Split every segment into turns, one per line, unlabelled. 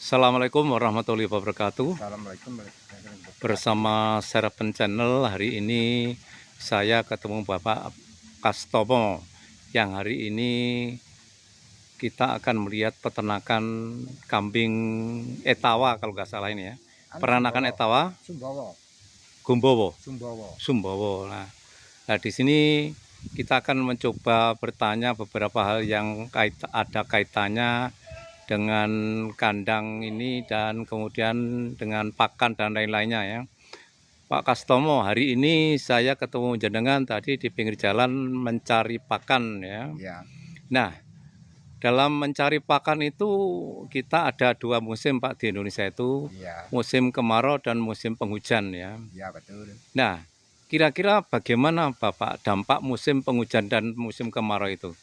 Assalamualaikum warahmatullahi wabarakatuh.
Assalamualaikum warahmatullahi wabarakatuh.
Bersama Serapen Channel, hari ini saya ketemu Bapak Kastomo yang hari ini kita akan melihat peternakan kambing Etawa kalau nggak salah ini ya. Peranakan Etawa
Sumbawa.
Gumbowo,
Sumbawa.
Sumbawa. Nah, di sini kita akan mencoba bertanya beberapa hal yang ada kaitannya dengan kandang ini dan kemudian dengan pakan dan lain-lainnya ya. Pak Kastomo, hari ini saya ketemu jenengan tadi di pinggir jalan mencari pakan ya.
Ya.
Nah, dalam mencari pakan itu kita ada dua musim Pak di Indonesia itu,
Ya.
musim kemarau dan musim penghujan ya.
Ya, betul.
Nah, kira-kira bagaimana Bapak dampak musim penghujan dan musim kemarau itu?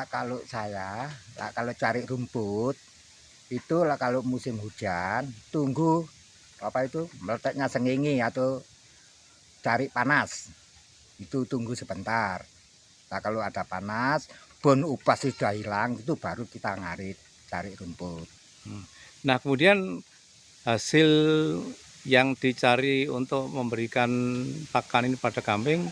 Kalau saya, kalau cari rumput itu kalau musim hujan tunggu meletaknya sengingi atau cari panas. Itu tunggu sebentar. Nah, kalau ada panas, bon upas sudah hilang, itu baru kita ngarit cari rumput.
Nah, kemudian hasil yang dicari untuk memberikan pakan ini pada kambing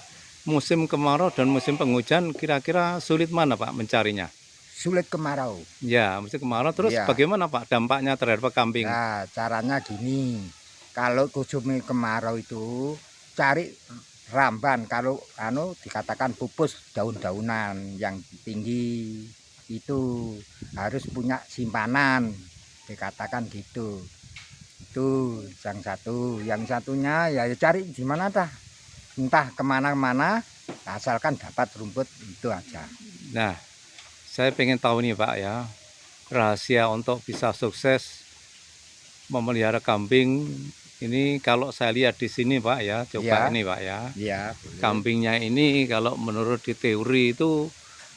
musim kemarau dan musim penghujan kira-kira sulit mana Pak mencarinya?
Sulit kemarau.
Ya, musim kemarau terus
Ya.
bagaimana Pak dampaknya terhadap kambing?
Nah, caranya gini. Kalau musim kemarau itu cari ramban, kalau dikatakan pupus daun-daunan yang tinggi itu harus punya simpanan, dikatakan gitu. Itu yang satu. Yang satunya ya cari di mana entah kemana-mana, asalkan dapat rumput itu aja.
Nah, saya pengen tahu nih Pak ya, rahasia untuk bisa sukses memelihara kambing ini. Kalau saya lihat di sini Pak ya, coba
Ya.
ini Pak ya.
Iya,
Kambingnya ini kalau menurut di teori itu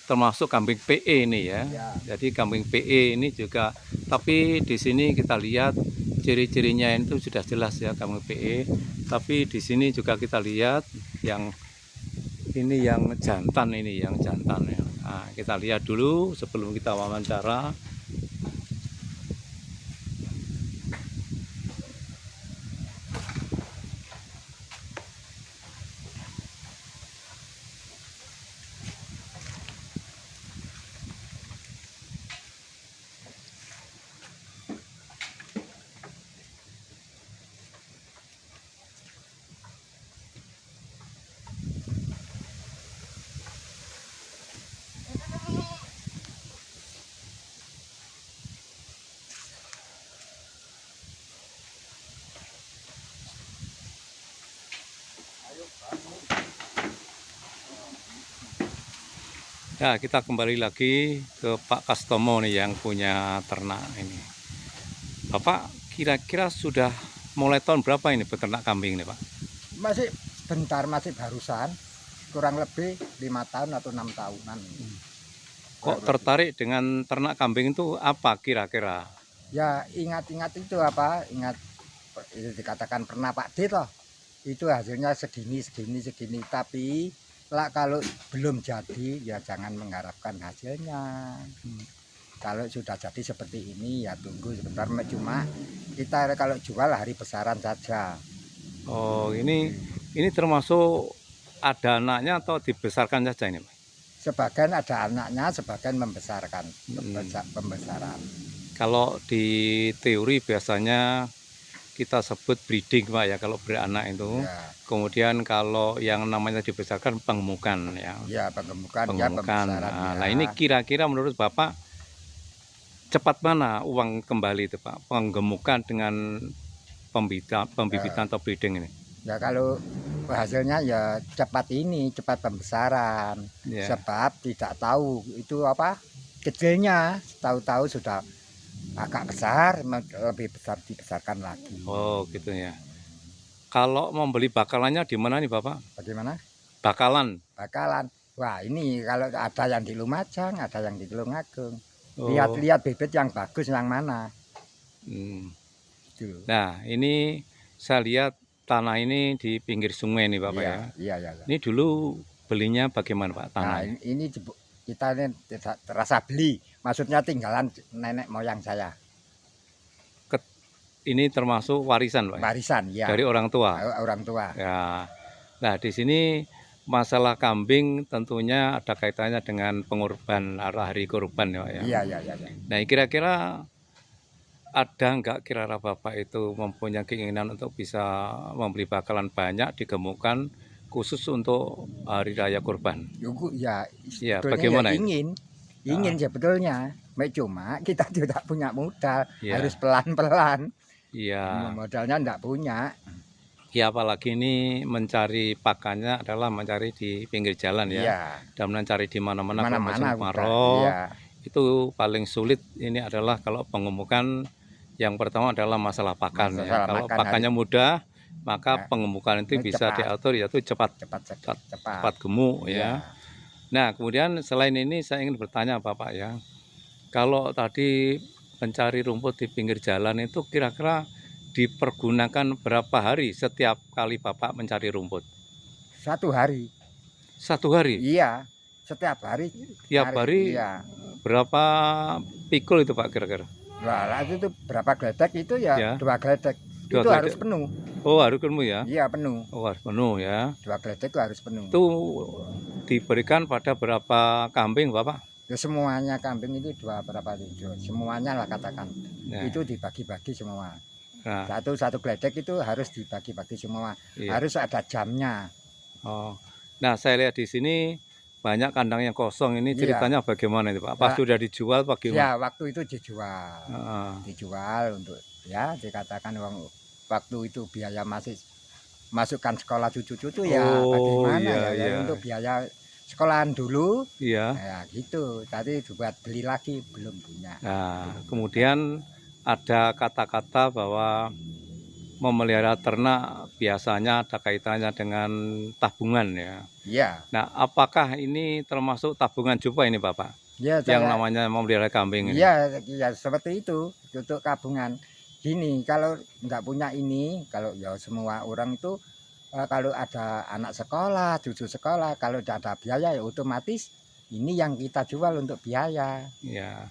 termasuk kambing PE ini ya.
Ya.
Jadi kambing PE ini juga, tapi di sini kita lihat ciri-cirinya itu sudah jelas ya kambing PE. Tapi di sini juga kita lihat yang ini yang jantan ya. Nah, kita lihat dulu sebelum kita wawancara. Ya, kita kembali lagi ke Pak Kastomo nih yang punya ternak ini. Bapak kira-kira sudah mulai tahun berapa ini beternak kambing nih Pak?
Masih bentar, masih barusan, kurang lebih 5 tahun atau 6 tahunan.
Kok tertarik dengan ternak kambing itu apa kira-kira?
Ya ingat-ingat itu ingat itu dikatakan pernah Pak D toh, itu hasilnya segini, tapi kalau belum jadi ya jangan mengharapkan hasilnya. Kalau sudah jadi seperti ini ya tunggu sebentar, cuma kita kalau jual hari besaran saja.
Oh, ini termasuk ada anaknya atau dibesarkan saja ini Pak?
Sebagian ada anaknya, sebagian membesarkan, pembesaran.
Kalau di teori biasanya kita sebut breeding Pak ya kalau beranak itu.
Ya.
Kemudian kalau yang namanya dibesarkan pengemukan ya.
Ya, pengemukan. Ya,
Pengemukan.
pembesaran.
Nah, ini kira-kira menurut Bapak cepat mana uang kembali itu Pak? Pengemukan dengan pembibitan atau breeding ini?
Ya kalau hasilnya ya cepat pembesaran.
Ya.
Sebab tidak tahu itu kecilnya, tahu-tahu sudah agak besar, lebih besar dibesarkan lagi.
Oh gitu ya. Kalau membeli bakalannya di mana nih Bapak?
Bagaimana?
Bakalan.
Wah ini kalau ada yang di Lumajang, ada yang di Tulungagung.
Oh.
Lihat-lihat bibit yang bagus yang mana.
Gitu. Nah ini saya lihat tanah ini di pinggir sungai nih Bapak ya.
Iya.
Ini dulu belinya bagaimana Pak tanah?
Nah ini kita ini tidak terasa beli, maksudnya tinggalan nenek moyang saya.
ini termasuk warisan, Pak, ya?
warisan ya
Dari orang tua.
orang tua.
Ya. Nah, di sini masalah kambing tentunya ada kaitannya dengan pengorban hari kurban ya, Pak, ya.
Iya, iya, iya.
Nah, kira-kira ada nggak kira-kira Bapak itu mempunyai keinginan untuk bisa membeli bakalan banyak digemukkan khusus untuk hari raya kurban?
Ya
Ya,
sebetulnya
bagaimana
ya
itu?
ingin sebetulnya. Cuma kita tidak punya modal,
Ya,
harus pelan-pelan.
iya.
Modalnya enggak punya.
Ya, apalagi ini mencari pakannya adalah mencari di pinggir jalan ya.
Iya,
Dan mencari di
di
mana-mana kalau musim
mana-mana udah.
kemarau
Iya,
itu paling sulit ini adalah kalau pengemukan yang pertama adalah masalah pakan ya.
masalah
Kalau
makan
pakannya mudah maka
Ya,
pengemukan itu bisa
cepat,
diatur yaitu cepat
cepat.
gemuk
Iya.
ya. Nah, kemudian selain ini saya ingin bertanya Bapak ya. Kalau tadi mencari rumput di pinggir jalan itu kira-kira dipergunakan berapa hari setiap kali Bapak mencari rumput?
1 hari.
1 hari?
Iya, setiap hari.
Tiap hari
Iya.
berapa pikul itu Pak kira-kira?
Lah itu tuh berapa gledek itu ya,
Ya.
2 gledek.
2
Itu harus
gledek.
penuh.
Oh, harus penuh ya?
Iya, penuh.
Oh, harus penuh ya.
2 gledek itu harus penuh.
Itu diberikan pada berapa kambing Bapak?
Ya, semuanya kambing itu berapa itu? Semuanya lah katakan.
Ya.
Itu dibagi-bagi semua.
Nah,
Satu gledek itu harus dibagi-bagi semua.
iya.
Harus ada jamnya.
Oh. Nah, saya lihat di sini banyak kandang yang kosong. Ini
Iya.
ceritanya bagaimana itu Pak? Pas
Nah,
sudah dijual bagaimana?
Ya, waktu itu dijual.
Heeh.
Dijual untuk ya dikatakan uang waktu itu biaya masih masukkan sekolah cucu-cucu ya
Oh,
bagaimana
iya,
ya
iya.
untuk biaya sekolahan dulu
Iya.
ya gitu. Tadi buat beli lagi belum punya.
Nah, kemudian ada kata-kata bahwa memelihara ternak biasanya ada kaitannya dengan tabungan ya.
Iya.
Nah, apakah ini termasuk tabungan juga ini Bapak?
Ya,
Yang
saya,
namanya memelihara kambing ini?
iya, ya seperti itu untuk tabungan. Gini, kalau nggak punya ini, kalau ya semua orang itu kalau ada anak sekolah, cucu sekolah, kalau tidak ada biaya ya otomatis ini yang kita jual untuk biaya.
Ya.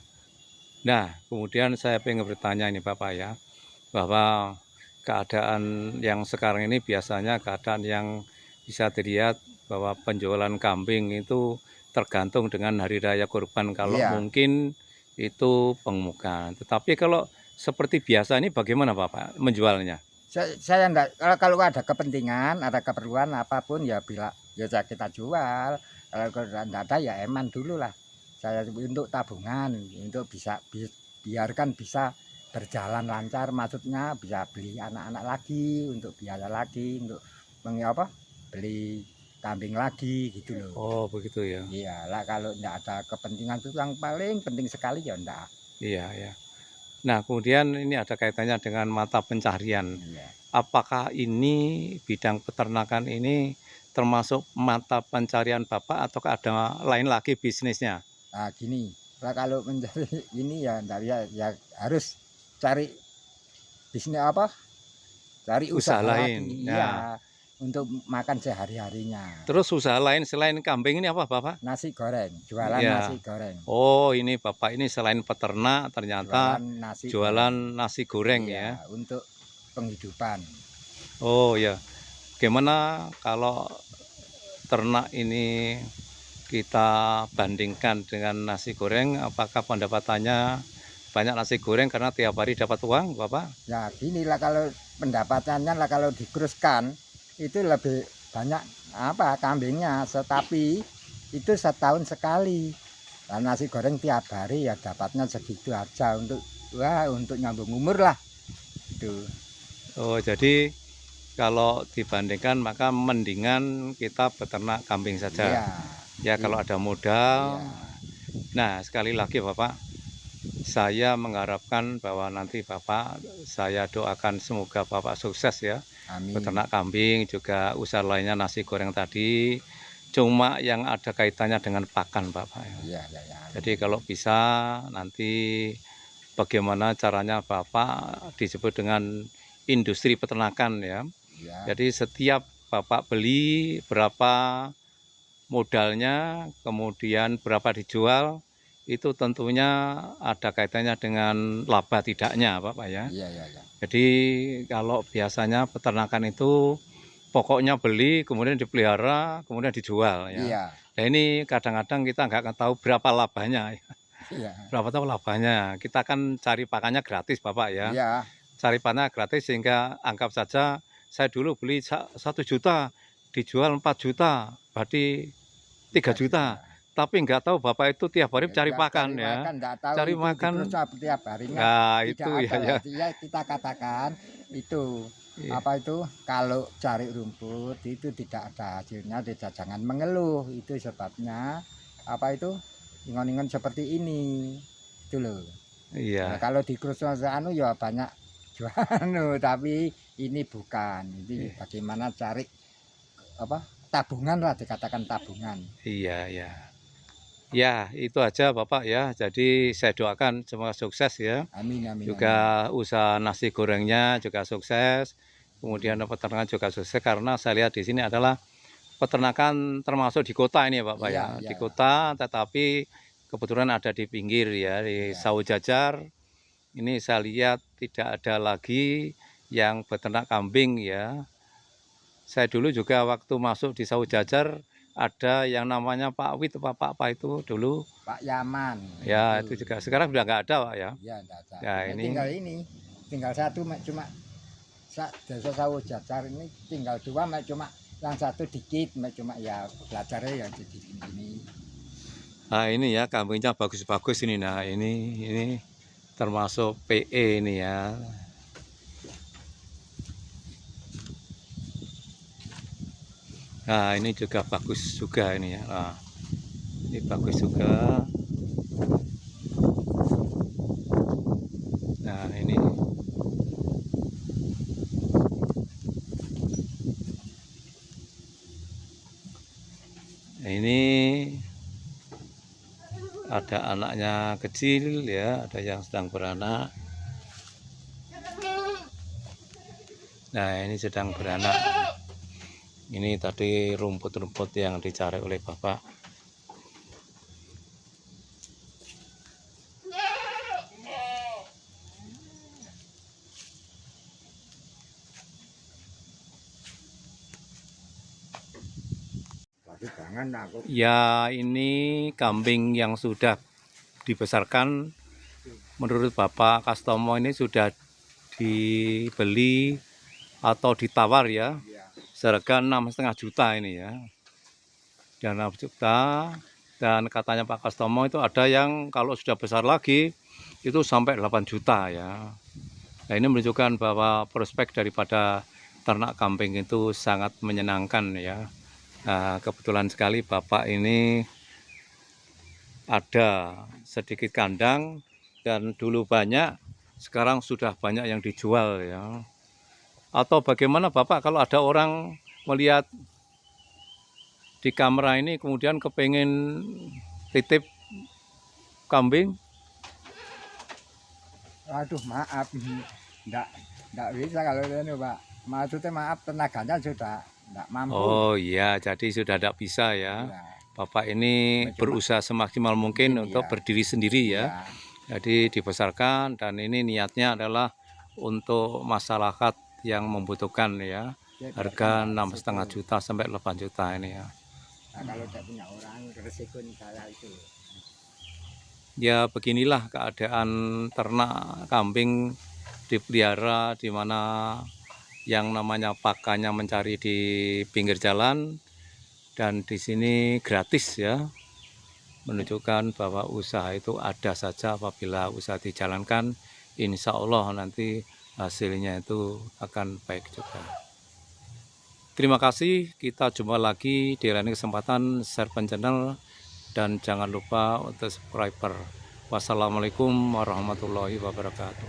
Nah, kemudian saya ingin bertanya ini Bapak ya, bahwa keadaan yang sekarang ini biasanya keadaan yang bisa dilihat bahwa penjualan kambing itu tergantung dengan hari raya kurban. Kalau
Iya.
mungkin itu pengemukan. Tetapi kalau seperti biasa ini bagaimana Bapak menjualnya?
Saya enggak, kalau ada kepentingan, ada keperluan apapun ya kita jual. Kalau enggak ada ya eman dulu lah. Saya untuk tabungan, untuk biarkan bisa berjalan lancar, maksudnya bisa beli anak-anak lagi, untuk biaya lagi, untuk beli kambing lagi gitu loh.
Oh, begitu ya.
Iya lah, kalau enggak ada kepentingan itu yang paling penting sekali ya enggak.
Iya, ya. Nah, kemudian ini ada kaitannya dengan mata pencaharian.
Iya.
Apakah ini bidang peternakan ini termasuk mata pencarian Bapak atau ada lain lagi bisnisnya?
Nah, gini, lah kalau mencari ini ya enggak ya harus cari bisnis cari
Usaha
usaha
lain,
lagi.
ya.
Iya, untuk makan sehari-harinya.
Terus usaha lain selain kambing ini apa Bapak?
Nasi goreng, jualan
Ya.
nasi goreng.
Oh, ini Bapak ini selain peternak ternyata jualan nasi goreng
Iya,
ya.
untuk penghidupan.
Oh ya, gimana kalau ternak ini kita bandingkan dengan nasi goreng, apakah pendapatannya banyak nasi goreng karena tiap hari dapat uang Bapak?
Ya gini lah, kalau pendapatannya lah kalau dikuruskan itu lebih banyak kambingnya, tetapi itu setahun sekali. Nah, nasi goreng tiap hari ya dapatnya segitu aja untuk nyambung umur lah. Itu.
Oh, jadi kalau dibandingkan maka mendingan kita beternak kambing saja.
Iya.
Ya, kalau ada modal.
Iya.
Nah, sekali lagi Bapak, saya mengharapkan bahwa nanti Bapak, saya doakan semoga Bapak sukses ya.
Amin.
Beternak kambing, juga usaha lainnya nasi goreng tadi. Cuma yang ada kaitannya dengan pakan Bapak.
Iya, iya, iya.
Jadi kalau bisa nanti bagaimana caranya Bapak disebut dengan industri peternakan ya.
Iya.
Jadi setiap Bapak beli berapa modalnya, kemudian berapa dijual, itu tentunya ada kaitannya dengan laba tidaknya Bapak ya.
Iya, iya, iya.
Jadi kalau biasanya peternakan itu pokoknya beli, kemudian dipelihara, kemudian dijual ya.
Iya,
Nah ini kadang-kadang kita nggak akan tahu berapa labanya,
iya,
berapa tahu labanya. Kita kan cari pakannya gratis Bapak ya.
iya.
Cari pakannya gratis sehingga anggap saja saya dulu beli 1 juta, dijual 4 juta, berarti 3 juta. Tapi nggak tahu Bapak itu tiap hari cari
Ya,
pakan
cari
ya.
makan nggak tahu
Cari
itu
makan,
diproses tiap harinya
nah
tidak
itu
ada
ya.
ya kita katakan itu
Iya.
apa itu kalau cari rumput itu tidak ada hasilnya tidak jangan mengeluh itu sebabnya apa itu ingon-ingon seperti ini itu loh. Nah,
Iya,
kalau di krusus anu ya banyak jual tapi ini bukan ini
iya,
bagaimana cari apa tabungan lah dikatakan tabungan.
iya, iya. Ya, itu aja Bapak ya. Jadi saya doakan semoga sukses ya.
Amin, amin,
Juga
amin.
usaha nasi gorengnya juga sukses. Kemudian peternakan juga sukses karena saya lihat di sini adalah peternakan termasuk di kota ini ya Bapak
Iya,
ya.
iya,
Di kota tetapi kebetulan ada di pinggir ya, di
iya.
Sawo Jajar. Ini saya lihat tidak ada lagi yang beternak kambing ya. Saya dulu juga waktu masuk di Sawo Jajar ada yang namanya Pak Wit Pak itu dulu
Pak Yaman
ya itu juga sekarang udah nggak ada Pak ya.
ya enggak ada.
Ya
Tinggal
ini
ini tinggal satu cuma desa Sawo Jajar ini tinggal dua cuma yang satu dikit cuma ya belajarnya yang jadi ini.
nah ini ya kambingnya bagus-bagus ini. Nah ini termasuk PE ini ya. Nah ini juga bagus juga ini ya. Nah, ini bagus juga. Nah ini ada anaknya kecil ya, ada yang sedang beranak. Nah ini sedang beranak. Ini tadi rumput-rumput yang dicari oleh Bapak.
Tapi jangan aku
Ya ini kambing yang sudah dibesarkan menurut Bapak Kastomo ini sudah dibeli atau ditawar ya
ya,
seharga 6,5 juta ini ya. Dan 6 juta dan katanya Pak Kastomo itu ada yang kalau sudah besar lagi itu sampai 8 juta ya. Nah ini menunjukkan bahwa prospek daripada ternak kambing itu sangat menyenangkan ya. Nah, kebetulan sekali Bapak ini ada sedikit kandang dan dulu banyak, sekarang sudah banyak yang dijual ya. Atau bagaimana Bapak kalau ada orang melihat di kamera ini kemudian kepengen titip kambing?
aduh maaf enggak bisa kalau ini Pak. Maksudnya maaf tenaganya sudah enggak mampu.
Oh iya, jadi sudah tidak bisa ya.
Ya,
Bapak ini
Cuma-
berusaha semaksimal mungkin
Mungkin,
untuk
ya.
berdiri sendiri ya.
ya,
Jadi dibesarkan dan ini niatnya adalah untuk masyarakat yang membutuhkan ya.
ya,
Harga
biarkan
6,5
resiko.
juta sampai 8 juta ini ya.
Nah, kalau tidak punya orang resiko saya itu.
Ya beginilah keadaan ternak kambing dipelihara di mana yang namanya pakannya mencari di pinggir jalan dan di sini gratis ya. Menunjukkan bahwa usaha itu ada saja apabila usaha dijalankan, insya Allah nanti hasilnya itu akan baik juga. Terima kasih, kita jumpa lagi di lain kesempatan, share channel dan jangan lupa untuk subscriber. Wassalamualaikum warahmatullahi wabarakatuh.